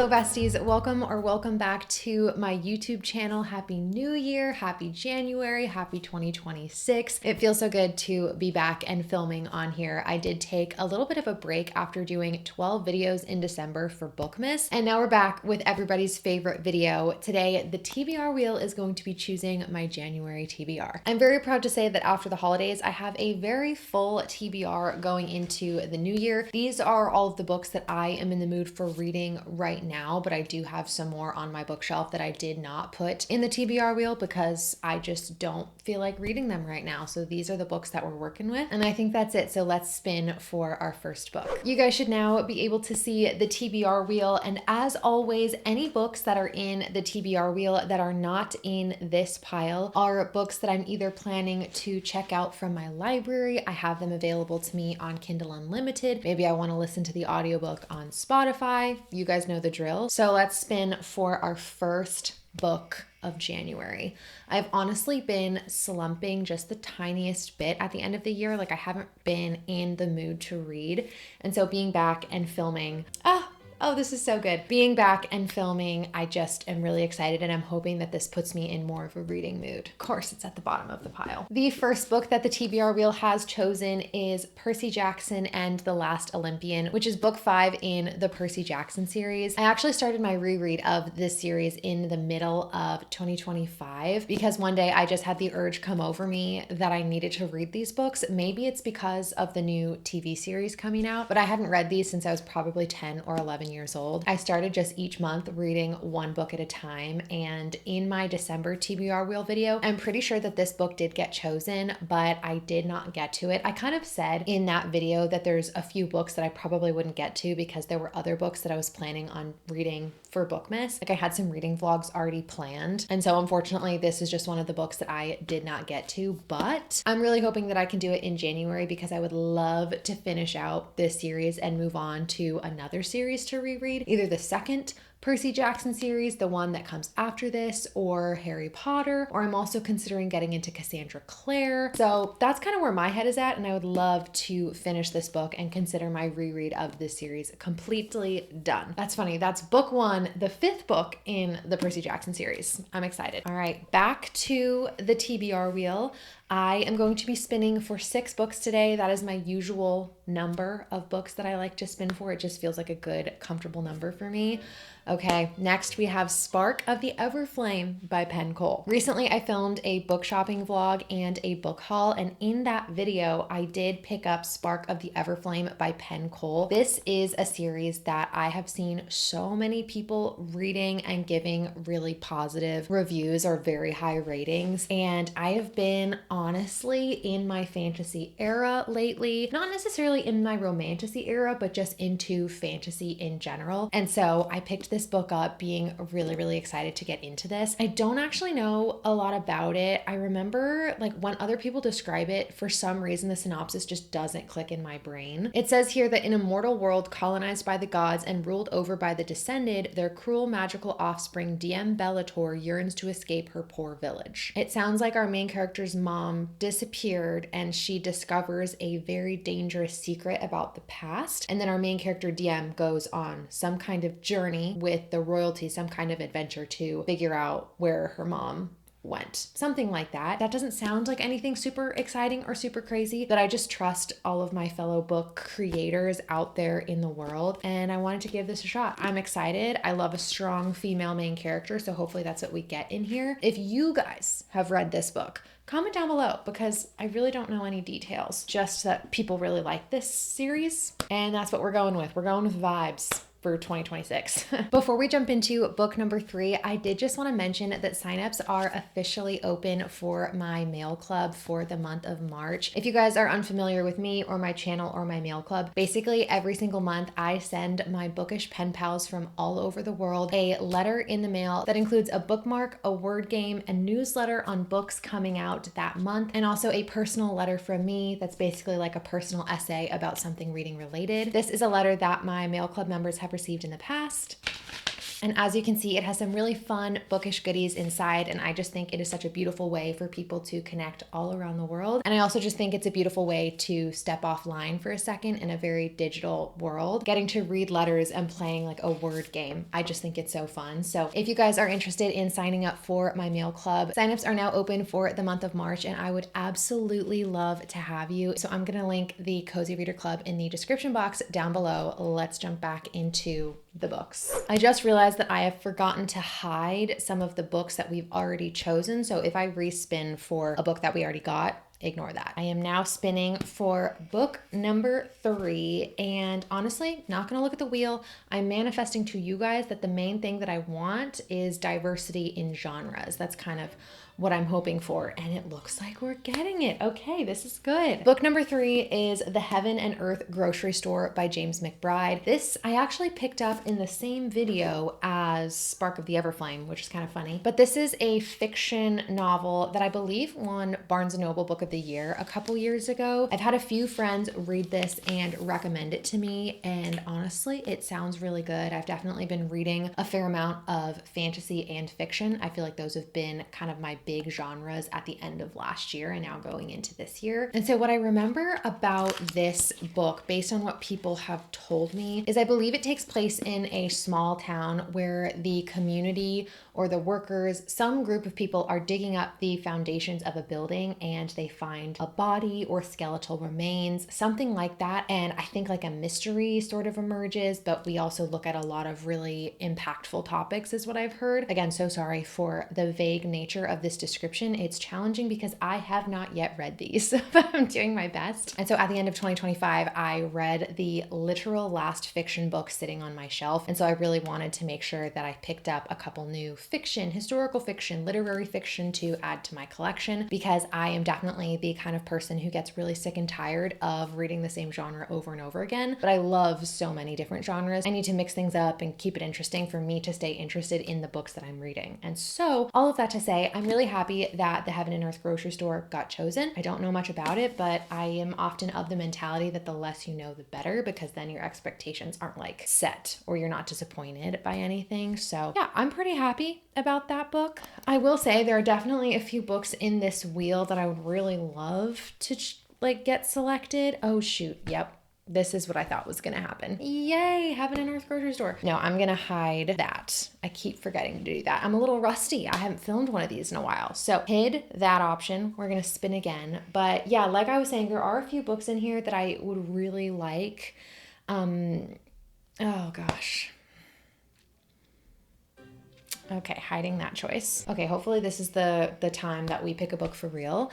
Hello besties, welcome back to my YouTube channel. Happy New Year, happy January, happy 2026. It feels so good to be back and filming on here. I did take a little bit of a break after doing 12 videos in December for Bookmas, and now we're back with everybody's favorite video. Today, the TBR wheel is going to be choosing my January TBR. I'm very proud to say that after the holidays, I have a very full TBR going into the new year. These are all of the books that I am in the mood for reading right now, but I do have some more on my bookshelf that I did not put in the TBR wheel because I just don't feel like reading them right now. So these are the books that we're working with, and I think that's it. So let's spin for our first book. You guys should now be able to see the TBR wheel, and as always, any books that are in the TBR wheel that are not in this pile are books that I'm either planning to check out from my library. I have them available to me on Kindle Unlimited. Maybe I want to listen to the audiobook on Spotify. You guys know the drill. So let's spin for our first book of January. I've honestly been slumping just the tiniest bit at the end of the year. Like I haven't been in the mood to read. And so being back and filming, oh, this is so good. Being back and filming, I just am really excited, and I'm hoping that this puts me in more of a reading mood. Of course, it's at the bottom of the pile. The first book that the TBR wheel has chosen is Percy Jackson and the Last Olympian, which is book 5 in the Percy Jackson series. I actually started my reread of this series in the middle of 2025 because one day I just had the urge come over me that I needed to read these books. Maybe it's because of the new TV series coming out, but I hadn't read these since I was probably 10 or 11 years old. I started just each month reading one book at a time, and in my December TBR wheel video, I'm pretty sure that this book did get chosen, but I did not get to it. I kind of said in that video that there's a few books that I probably wouldn't get to because there were other books that I was planning on reading for Bookmas. Like I had some reading vlogs already planned, and so unfortunately this is just one of the books that I did not get to, but I'm really hoping that I can do it in January because I would love to finish out this series and move on to another series to reread, either the second Percy Jackson series, the one that comes after this, or Harry Potter, or I'm also considering getting into Cassandra Clare. So that's kind of where my head is at, and I would love to finish this book and consider my reread of this series completely done. That's funny. That's book 1, the 5th book in the Percy Jackson series. I'm excited. All right, back to the TBR wheel. I am going to be spinning for 6 books today. That is my usual number of books that I like to spin for. It just feels like a good, comfortable number for me. Okay, next we have Spark of the Everflame by Penn Cole. Recently, I filmed a book shopping vlog and a book haul, and in that video, I did pick up Spark of the Everflame by Penn Cole. This is a series that I have seen so many people reading and giving really positive reviews or very high ratings, and I have been honestly in my fantasy era lately, not necessarily in my romantasy era, but just into fantasy in general. And so I picked this book up being really excited to get into this. I don't actually know a lot about it. I remember like when other people describe it, for some reason the synopsis just doesn't click in my brain. It says here that in a mortal world colonized by the gods and ruled over by the descended, their cruel magical offspring DM Bellator yearns to escape her poor village. It sounds like our main character's mom disappeared and she discovers a very dangerous secret about the past, and then our main character DM goes on some kind of journey with the royalty, some kind of adventure to figure out where her mom went. Something like that. That doesn't sound like anything super exciting or super crazy, but I just trust all of my fellow book creators out there in the world, and I wanted to give this a shot. I'm excited. I love a strong female main character, so hopefully that's what we get in here. If you guys have read this book, comment down below because I really don't know any details, just that people really like this series, and that's what we're going with. We're going with vibes for 2026. Before we jump into book number 3, I did just want to mention that signups are officially open for my mail club for the month of March. If you guys are unfamiliar with me or my channel or my mail club, basically every single month I send my bookish pen pals from all over the world a letter in the mail that includes a bookmark, a word game, a newsletter on books coming out that month, and also a personal letter from me that's basically like a personal essay about something reading related. This is a letter that my mail club members have received in the past. And as you can see, it has some really fun bookish goodies inside, and I just think it is such a beautiful way for people to connect all around the world. And I also just think it's a beautiful way to step offline for a second in a very digital world, getting to read letters and playing like a word game. I just think it's so fun. So if you guys are interested in signing up for my mail club, signups are now open for the month of March, and I would absolutely love to have you. So I'm gonna link the Cozy Reader Club in the description box down below. Let's jump back into the books. I just realized that I have forgotten to hide some of the books that we've already chosen. So if I respin for a book that we already got, ignore that. I am now spinning for book number 3, and honestly, not gonna look at the wheel. I'm manifesting to you guys that the main thing that I want is diversity in genres. That's kind of what I'm hoping for, and it looks like we're getting it. Okay, this is good. Book number 3 is The Heaven and Earth Grocery Store by James McBride. This I actually picked up in the same video as Spark of the Everflame, which is kind of funny. But this is a fiction novel that I believe won Barnes & Noble Book of the Year a couple years ago. I've had a few friends read this and recommend it to me, and honestly, it sounds really good. I've definitely been reading a fair amount of fantasy and fiction. I feel like those have been kind of my big genres at the end of last year and now going into this year. And so what I remember about this book, based on what people have told me, is I believe it takes place in a small town where the community or the workers, some group of people are digging up the foundations of a building and they find a body or skeletal remains, something like that. And I think like a mystery sort of emerges, but we also look at a lot of really impactful topics is what I've heard. Again, so sorry for the vague nature of this description. It's challenging because I have not yet read these, but I'm doing my best. And so at the end of 2025, I read the literal last fiction book sitting on my shelf. And so I really wanted to make sure that I picked up a couple new fiction, historical fiction, literary fiction to add to my collection, because I am definitely the kind of person who gets really sick and tired of reading the same genre over and over again. But I love so many different genres. I need to mix things up and keep it interesting for me to stay interested in the books that I'm reading. And so all of that to say, I'm really happy that The Heaven and Earth Grocery Store got chosen. I don't know much about it, but I am often of the mentality that the less you know, the better, because then your expectations aren't like set or you're not disappointed by anything. So yeah, I'm pretty happy about that book. I will say there are definitely a few books in this wheel that I would really love to like get selected. Oh shoot, yep. This is what I thought was gonna happen. Yay, Heaven and Earth Grocery Store. No, I'm gonna hide that. I keep forgetting to do that. I'm a little rusty. I haven't filmed one of these in a while. So hid that option. We're gonna spin again. But yeah, like I was saying, there are a few books in here that I would really like. Oh gosh. Okay, hiding that choice. Okay, hopefully this is the time that we pick a book for real.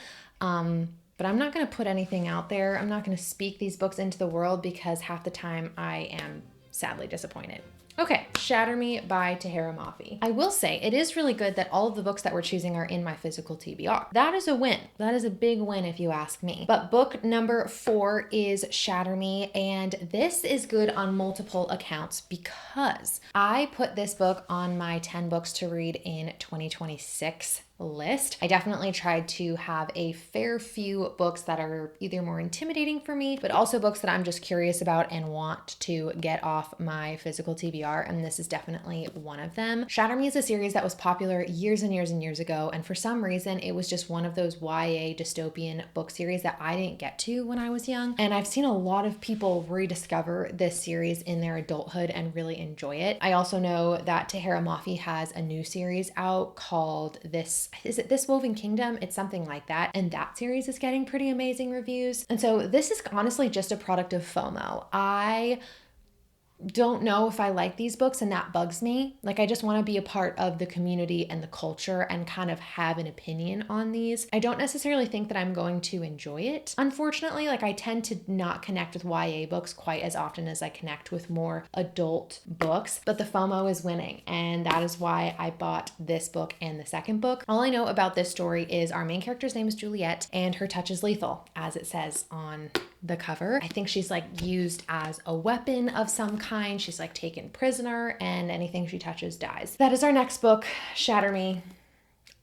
But I'm not going to put anything out there. I'm not going to speak these books into the world because half the time I am sadly disappointed. Okay, Shatter Me by Tahira Mafi. I will say it is really good that all of the books that we're choosing are in my physical TBR. That is a win. That is a big win if you ask me. But book number 4 is Shatter Me, and this is good on multiple accounts because I put this book on my 10 books to read in 2026 list. I definitely tried to have a fair few books that are either more intimidating for me, but also books that I'm just curious about and want to get off my physical TBR, and this is definitely one of them. Shatter Me is a series that was popular years and years and years ago, and for some reason it was just one of those YA dystopian book series that I didn't get to when I was young, and I've seen a lot of people rediscover this series in their adulthood and really enjoy it. I also know that Tahira Mafi has a new series out called Is it This Woven Kingdom? It's something like that. And that series is getting pretty amazing reviews. And so this is honestly just a product of FOMO. I don't know if I like these books, and that bugs me. Like, I just want to be a part of the community and the culture and kind of have an opinion on these. I don't necessarily think that I'm going to enjoy it. Unfortunately, like, I tend to not connect with YA books quite as often as I connect with more adult books, but the FOMO is winning, and that is why I bought this book and the second book. All I know about this story is our main character's name is Juliet, and her touch is lethal, as it says on the cover. I think she's like used as a weapon of some kind. She's like taken prisoner, and anything she touches dies. That is our next book, Shatter Me.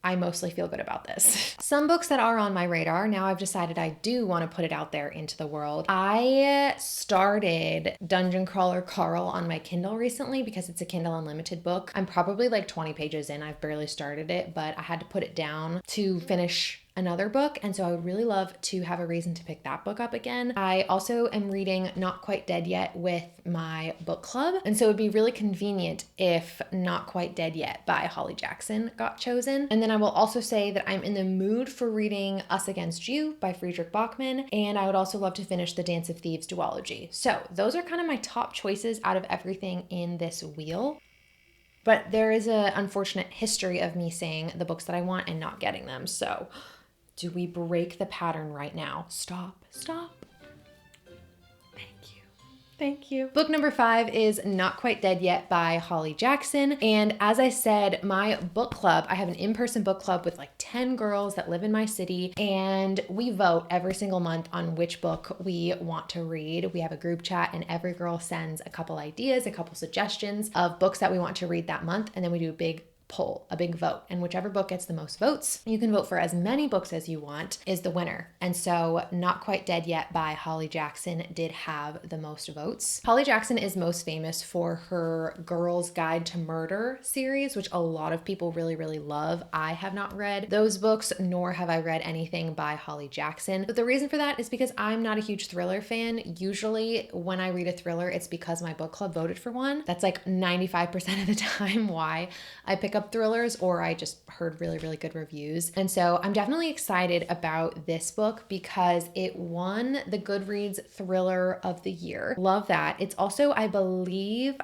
I mostly feel good about this. Some books that are on my radar, now I've decided I do want to put it out there into the world. I started Dungeon Crawler Carl on my Kindle recently because it's a Kindle Unlimited book. I'm probably like 20 pages in. I've barely started it, but I had to put it down to finish another book, and so I would really love to have a reason to pick that book up again. I also am reading Not Quite Dead Yet with my book club, and so it would be really convenient if Not Quite Dead Yet by Holly Jackson got chosen. And then I will also say that I'm in the mood for reading Us Against You by Friedrich Bachmann, and I would also love to finish the Dance of Thieves duology. So those are kind of my top choices out of everything in this wheel. But there is an unfortunate history of me saying the books that I want and not getting them. So do we break the pattern right now? Stop. Thank you. Book number 5 is Not Quite Dead Yet by Holly Jackson. And as I said, my book club, I have an in-person book club with like 10 girls that live in my city, and we vote every single month on which book we want to read. We have a group chat and every girl sends a couple ideas, a couple suggestions of books that we want to read that month. And then we do a big poll, a big vote, and whichever book gets the most votes, you can vote for as many books as you want, is the winner. And so Not Quite Dead Yet by Holly Jackson did have the most votes. Holly Jackson is most famous for her Girl's Guide to Murder series, which a lot of people really, really love. I have not read those books, nor have I read anything by Holly Jackson. But the reason for that is because I'm not a huge thriller fan. Usually when I read a thriller, it's because my book club voted for one. That's like 95% of the time why I pick up thrillers, or I just heard really, really good reviews. And so I'm definitely excited about this book because it won the Goodreads Thriller of the Year. Love that. It's also, I believe,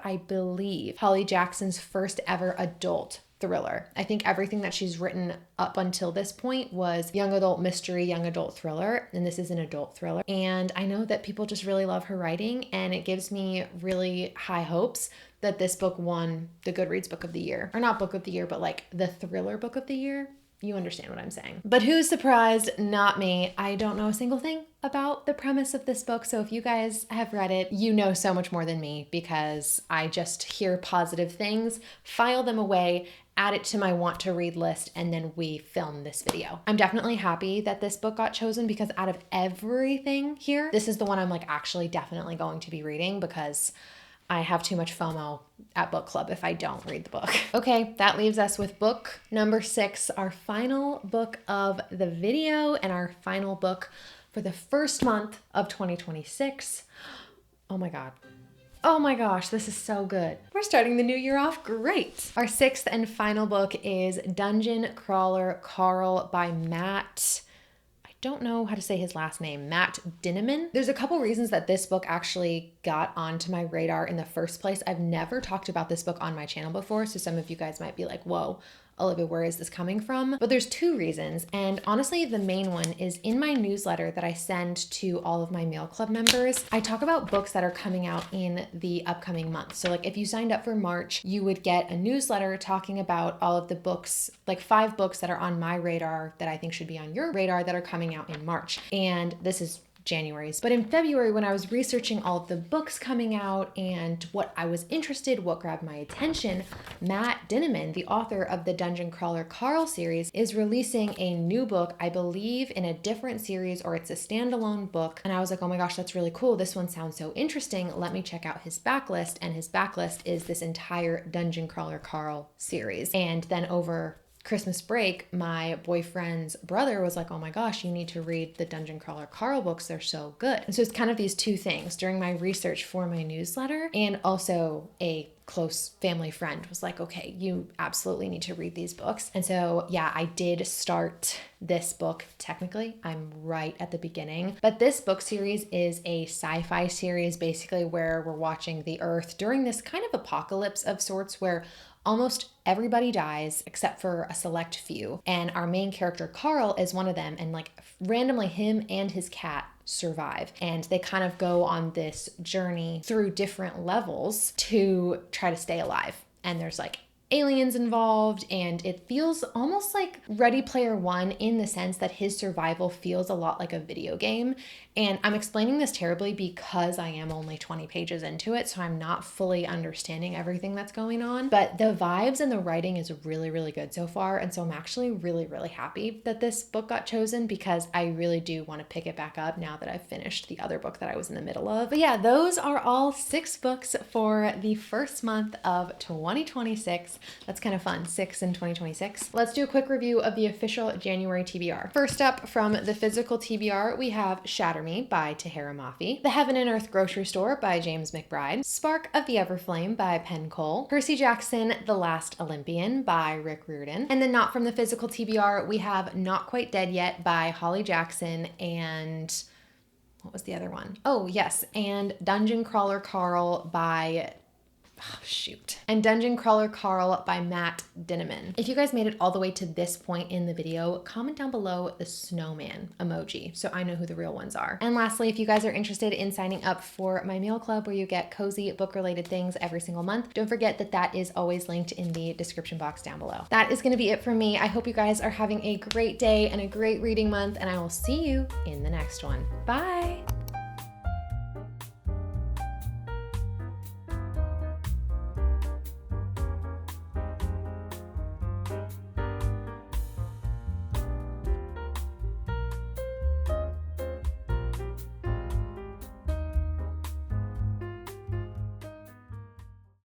Holly Jackson's first ever adult thriller. I think everything that she's written up until this point was young adult mystery, young adult thriller, and this is an adult thriller. And I know that people just really love her writing, and it gives me really high hopes that this book won the Goodreads Book of the Year. Or not Book of the Year, but like the Thriller Book of the Year. You understand what I'm saying. But who's surprised? Not me. I don't know a single thing about the premise of this book. So if you guys have read it, you know so much more than me because I just hear positive things, file them away, add it to my want to read list, and then we film this video. I'm definitely happy that this book got chosen because out of everything here, this is the one I'm like actually definitely going to be reading because I have too much FOMO at book club if I don't read the book. Okay, that leaves us with book number 6, our final book of the video and our final book for the first month of 2026. Oh my God. Oh my gosh, this is so good. We're starting the new year off great. Our 6th and final book is Dungeon Crawler Carl by Matt. Don't know how to say his last name, Matt Dinniman. There's a couple reasons that this book actually got onto my radar in the first place. I've never talked about this book on my channel before, so some of you guys might be like, whoa, Olivia, where is this coming from? But there's 2 reasons, and honestly, the main one is in my newsletter that I send to all of my Mail Club members. I talk about books that are coming out in the upcoming month. So like if you signed up for March, you would get a newsletter talking about all of the books, like 5 books that are on my radar that I think should be on your radar that are coming out in March. And this is January's. But in February, when I was researching all of the books coming out and what I was interested, what grabbed my attention, Matt Dinniman, the author of the Dungeon Crawler Carl series, is releasing a new book, I believe in a different series or it's a standalone book. And I was like, oh my gosh, that's really cool. This one sounds so interesting. Let me check out his backlist. And his backlist is this entire Dungeon Crawler Carl series. And then over Christmas break, my boyfriend's brother was like, oh my gosh, you need to read the Dungeon Crawler Carl books. They're so good. And so it's kind of these 2 things during my research for my newsletter, and also a close family friend was like, okay, you absolutely need to read these books. And so yeah, I did start this book. Technically, I'm right at the beginning, but this book series is a sci-fi series, basically where we're watching the Earth during this kind of apocalypse of sorts where almost everybody dies except for a select few. And our main character, Carl, is one of them. And like randomly him and his cat survive. And they kind of go on this journey through different levels to try to stay alive. And there's like aliens involved, and it feels almost like Ready Player One in the sense that his survival feels a lot like a video game. And I'm explaining this terribly because I am only 20 pages into it, so I'm not fully understanding everything that's going on. But the vibes and the writing is really, really good so far. And so I'm actually really, really happy that this book got chosen, because I really do want to pick it back up now that I've finished the other book that I was in the middle of. But yeah, those are all 6 books for the first month of 2026. That's kind of fun, 6 in 2026. Let's do a quick review of the official January TBR. First up, from the physical TBR, we have Shatter Me by Tahira Mafi, The Heaven and Earth Grocery Store by James McBride, Spark of the Everflame by Penn Cole, Percy Jackson, The Last Olympian by Rick Riordan. And then not from the physical TBR, we have Not Quite Dead Yet by Holly Jackson, and what was the other one? Oh yes, and Dungeon Crawler Carl by Dungeon Crawler Carl by Matt Dinneman. If you guys made it all the way to this point in the video, comment down below the snowman emoji so I know who the real ones are. And lastly, if you guys are interested in signing up for my mail club where you get cozy book-related things every single month, don't forget that that is always linked in the description box down below. That is going to be it for me. I hope you guys are having a great day and a great reading month, and I will see you in the next one. Bye!